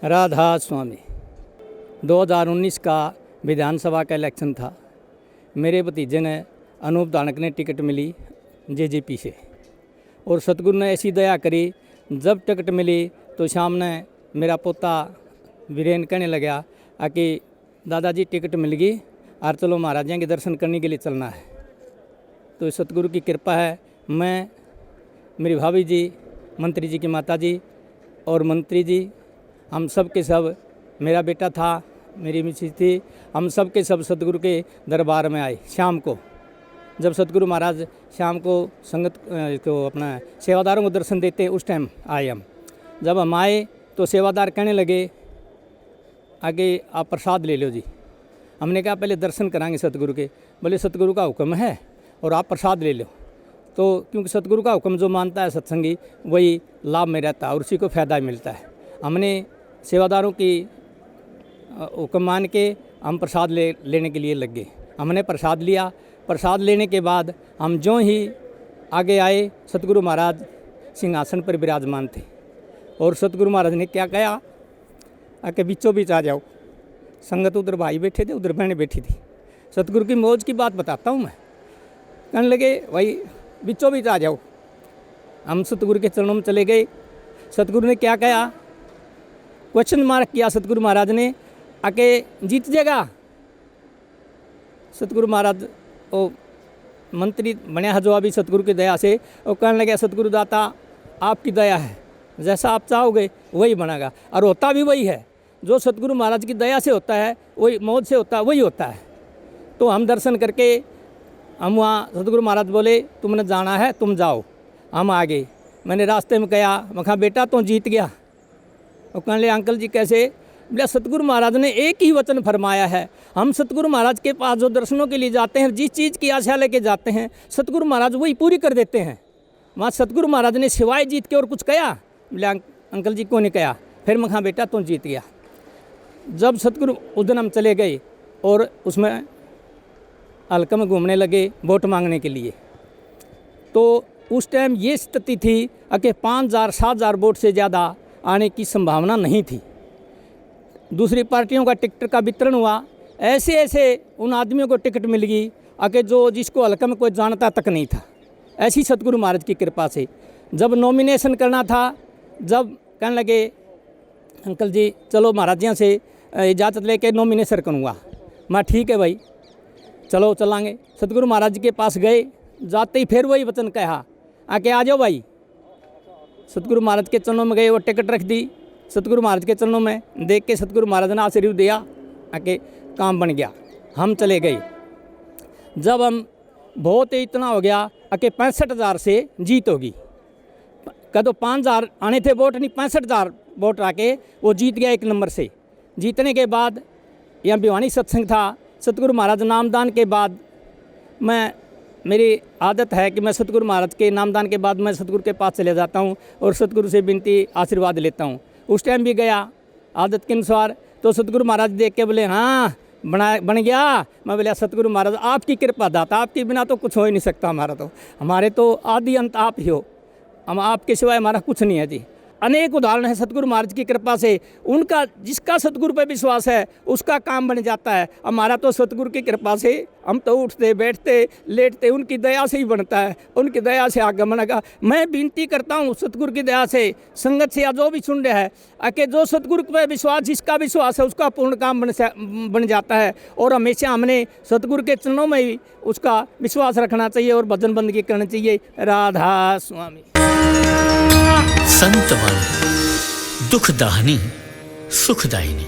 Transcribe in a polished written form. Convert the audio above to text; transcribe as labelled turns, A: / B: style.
A: राधा स्वामी। 2019 का विधानसभा का इलेक्शन था। मेरे भतीजे ने अनूप धानक ने टिकट मिली जेजेपी से, और सतगुरु ने ऐसी दया करी, जब टिकट मिली तो सामने मेरा पोता वीरेन कहने लगा कि दादाजी टिकट मिल गई और चलो महाराजा के दर्शन करने के लिए चलना है। तो सतगुरु की कृपा है, मैं, मेरी भाभी जी, मंत्री जी की माता जी और मंत्री जी, हम सब के सब, मेरा बेटा था, मेरी मिसेज थी, हम सब के सब सतगुरु के दरबार में आए। शाम को जब सतगुरु महाराज शाम को संगत को अपना सेवादारों को दर्शन देते उस टाइम आए हम। जब हम आए तो सेवादार कहने लगे आगे आप प्रसाद ले लो जी। हमने कहा पहले दर्शन कराएंगे सतगुरु के। बोले सतगुरु का हुक्म है और आप प्रसाद ले लो। तो क्योंकि सतगुरु का हुक्म जो मानता है सत्संगी वही लाभ में रहता है और उसी को फ़ायदा मिलता है। हमने सेवादारों की हुक्म मान के हम प्रसाद लेने के लिए लग गए। हमने प्रसाद लिया। प्रसाद लेने के बाद हम जो ही आगे आए, सतगुरु महाराज सिंहासन पर विराजमान थे और सतगुरु महाराज ने क्या कहा आके बीचों बीच आ जाओ। संगत उधर भाई बैठे थे, उधर बहनें बैठी थी। सतगुरु की मौज की बात बताता हूँ मैं। कहने लगे भाई बीचों बीच आ जाओ। हम सतगुरु के चरणों में चले गए। सतगुरु ने क्या कहा, क्वेश्चन मार्क किया सतगुरु महाराज ने, आके जीत जाएगा। सतगुरु महाराज वो मंत्री बनया जो अभी सतगुरु की दया से, वो कहने लगे सतगुरु दाता आपकी दया है, जैसा आप चाहोगे वही बनेगा। और होता भी वही है, जो सतगुरु महाराज की दया से होता है, वही मौज से होता है, वही होता है। तो हम दर्शन करके हम वहाँ, सतगुरु महाराज बोले तुमने जाना है तुम जाओ। हम आ गए। मैंने रास्ते में कहा, मैं कहा बेटा तो जीत गया। और कहने लगे अंकल जी कैसे? बोले सतगुरु महाराज ने एक ही वचन फरमाया है, हम सतगुरु महाराज के पास जो दर्शनों के लिए जाते हैं, जिस चीज़ की आशा लेके जाते हैं, सतगुरु महाराज वही पूरी कर देते हैं। वहाँ सतगुरु महाराज ने सिवाय जीत के और कुछ कहा? बोले अंकल जी को नहीं कहा। फिर मैं कहा बेटा तुम जीत गया। जब सतगुरु उस दिन हम चले गए और उसमें हल्का में घूमने लगे वोट मांगने के लिए, तो उस टाइम ये स्थिति थी कि 5,000-7,000 वोट से ज़्यादा आने की संभावना नहीं थी। दूसरी पार्टियों का टिकट का वितरण हुआ, ऐसे ऐसे उन आदमियों को टिकट मिल गई कि जो जिसको हल्का में कोई जानता तक नहीं था। ऐसी सतगुरु महाराज की कृपा से जब नॉमिनेशन करना था, जब कहने लगे अंकल जी चलो महाराज यहाँ से इजाज़त लेके नॉमिनेशन करूँगा। मैं ठीक है भाई चलो चलांगे। सतगुरु महाराज के पास गए, जाते ही फिर वही वचन कहा आके आ जाओ भाई। सतगुरु महाराज के चरणों में गए, वो टिकट रख दी सतगुरु महाराज के चरणों में, देख के सतगुरु महाराज ने आशीर्वाद दिया, आके काम बन गया। हम चले गए। जब हम बहुत ही इतना हो गया कि 65,000 से जीत होगी। कदो 5,000 आने थे वोट, नहीं 65,000 वोट आके वो जीत गया 1 नंबर से। जीतने के बाद यहाँ भिवानी सत्संग था। सतगुरु महाराज नामदान के बाद मेरी आदत है कि मैं सतगुरु महाराज के नामदान के बाद मैं सतगुरु के पास चले जाता हूँ और सतगुरु से विनती आशीर्वाद लेता हूँ। उस टाइम भी गया आदत के अनुसार, तो सतगुरु महाराज देख के बोले हाँ बन गया। मैं बोला सतगुरु महाराज आपकी कृपा दाता, आपके बिना तो कुछ हो ही नहीं सकता हमारा, तो हमारे तो आदि अंत आप ही हो, हम आपके सिवाय हमारा कुछ नहीं है जी। अनेक उदाहरण है सतगुरु महाराज की कृपा से। उनका जिसका सतगुरु पर विश्वास है उसका काम बन जाता है। हमारा तो सतगुरु की कृपा से हम तो उठते बैठते लेटते उनकी दया से ही बनता है, उनकी दया से आगे बनेगा। मैं विनती करता हूँ सतगुरु की दया से, संगत से या जो भी सुन रहा है कि जो सतगुरु पर विश्वास, जिसका विश्वास है उसका पूर्ण काम बन जाता है। और हमेशा हमने सतगुरु के चरणों में ही उसका विश्वास रखना चाहिए और भजन बंदगी करनी चाहिए। राधा स्वामी।
B: संत वाणी दुख दाहिनी सुखदायिनी।